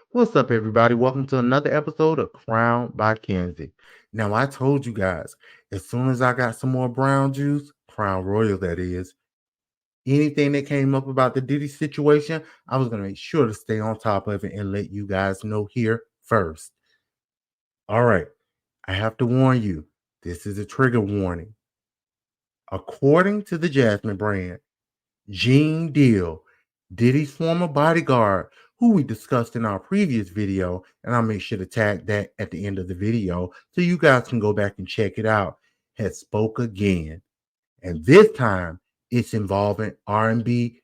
What's up, everybody? Welcome to another episode of Crown by Kenzie. Now, I told you guys, as soon as I got some more brown juice, Crown Royal that is, anything that came up about the Diddy situation, I was going to make sure to stay on top of it and let you guys know here first. All right, I have to warn you, this is a trigger warning. According to the Jasmine brand, Gene Deal, Diddy's former bodyguard, who we discussed in our previous video, and I'll make sure to tag that at the end of the video so you guys can go back and check it out, has spoke again. And this time it's involving R&B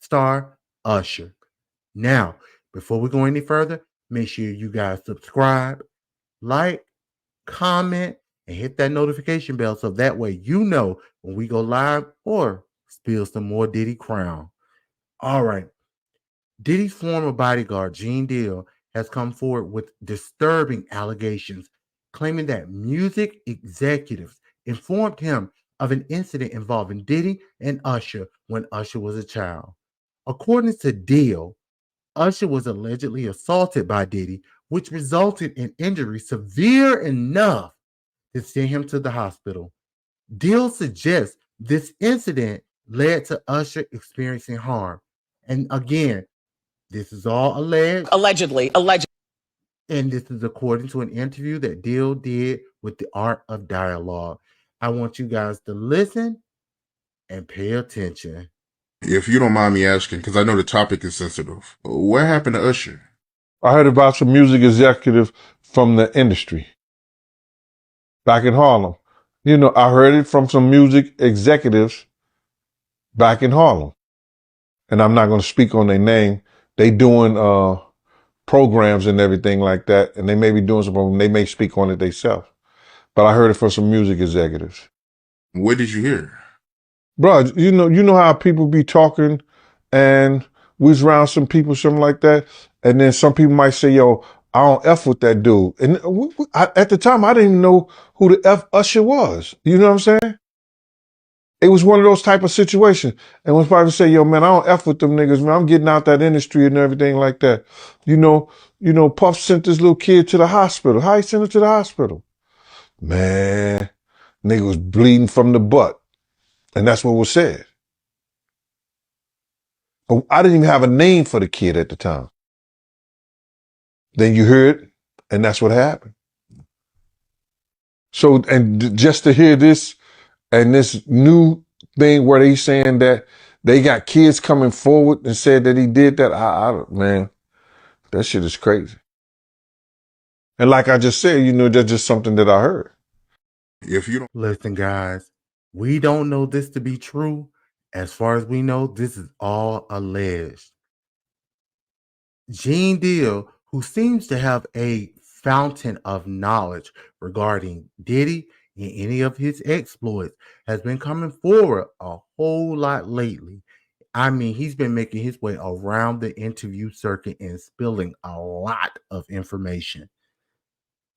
star Usher. Now, before we go any further, make sure you guys subscribe, like, comment, and hit that notification bell so that way you know when we go live or spill some more Diddy crown. All right. Diddy's former bodyguard, Gene Deal, has come forward with disturbing allegations, claiming that music executives informed him of an incident involving Diddy and Usher when Usher was a child. According to Deal, Usher was allegedly assaulted by Diddy, which resulted in injury severe enough to send him to the hospital. Deal suggests this incident led to Usher experiencing harm. And again, this is all alleged. Allegedly. And this is according to an interview that Deal did with the Art of Dialogue. I want you guys to listen and pay attention. If you don't mind me asking, because I know the topic is sensitive, what happened to Usher? I heard about some music executive from the industry back in Harlem. I heard it from some music executives back in Harlem. And I'm not going to speak on their name. They doing programs and everything like that. And they may be doing some, they may speak on it themselves. But I heard it from some music executives. What did you hear? Bro, you know how people be talking and we was around some people, something like that. And then some people might say, yo, I don't F with that dude. And at the time, I didn't even know who the F Usher was. You know what I'm saying? It was one of those type of situations. And when probably say, yo, man, I don't F with them niggas, man. I'm getting out that industry and everything like that. You know, Puff sent this little kid to the hospital. How he sent him to the hospital? Man, nigga was bleeding from the butt. And that's what was said. But I didn't even have a name for the kid at the time. Then you hear it, and that's what happened. So, and just to hear this, and this new thing where they saying that they got kids coming forward and said that he did that, man, that shit is crazy. And like I just said, that's just something that I heard. If you don't, Listen, guys, we don't know this to be true. As far as we know, this is all alleged. Gene Deal, who seems to have a fountain of knowledge regarding Diddy and any of his exploits, has been coming forward a whole lot lately. I mean, he's been making his way around the interview circuit and spilling a lot of information.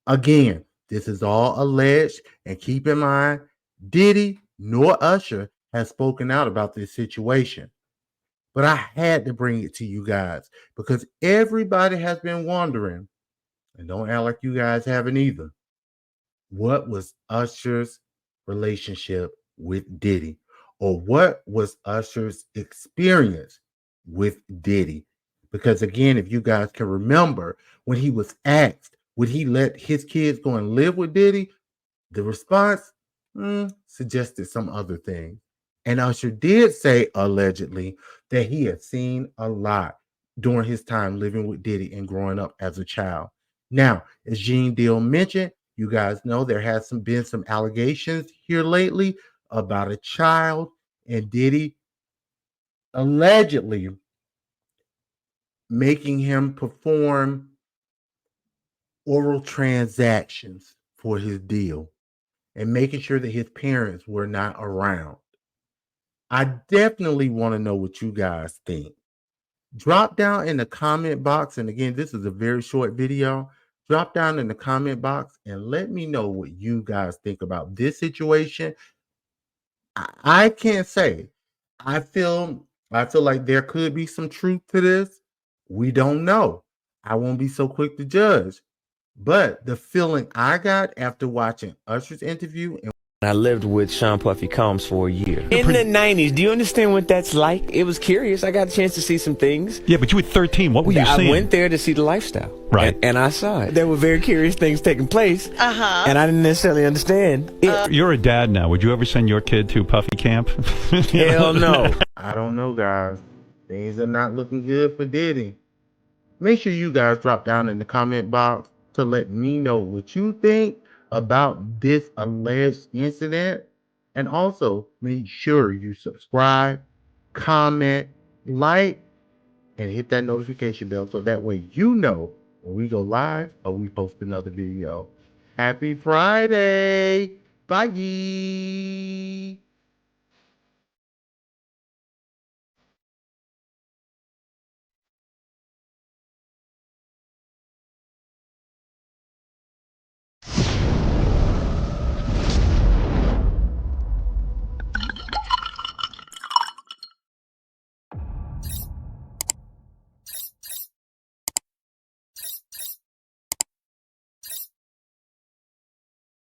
Again, this is all alleged, and keep in mind, Diddy nor Usher has spoken out about this situation. But I had to bring it to you guys because everybody has been wondering, and don't act like you guys haven't either. What was Usher's relationship with Diddy? Or what was Usher's experience with Diddy? Because again, if you guys can remember, when he was asked, would he let his kids go and live with Diddy? The response suggested some other thing. And Usher did say allegedly that he had seen a lot during his time living with Diddy and growing up as a child. Now, as Gene Deal mentioned, you guys know there has been some allegations here lately about a child and Diddy allegedly making him perform oral transactions for his deal and making sure that his parents were not around. I definitely want to know what you guys think. Drop down in the comment box. And again, this is a very short video. Drop down in the comment box and let me know what you guys think about this situation. I can't say. I feel like there could be some truth to this. We don't know. I won't be so quick to judge. But the feeling I got after watching Usher's interview and I lived with Sean Puffy Combs for a year. In the 90s, do you understand what that's like? It was curious. I got a chance to see some things. Yeah, but you were 13. What were you seeing? I went there to see the lifestyle. Right. And I saw it. There were very curious things taking place. Uh-huh. And I didn't necessarily understand it. You're a dad now. Would you ever send your kid to Puffy camp? Hell no. I don't know, guys. Things are not looking good for Diddy. Make sure you guys drop down in the comment box to let me know what you think about this alleged incident. And also make sure you subscribe, comment, like, and hit that notification bell so that way you know when we go live or we post another video. Happy Friday. Bye.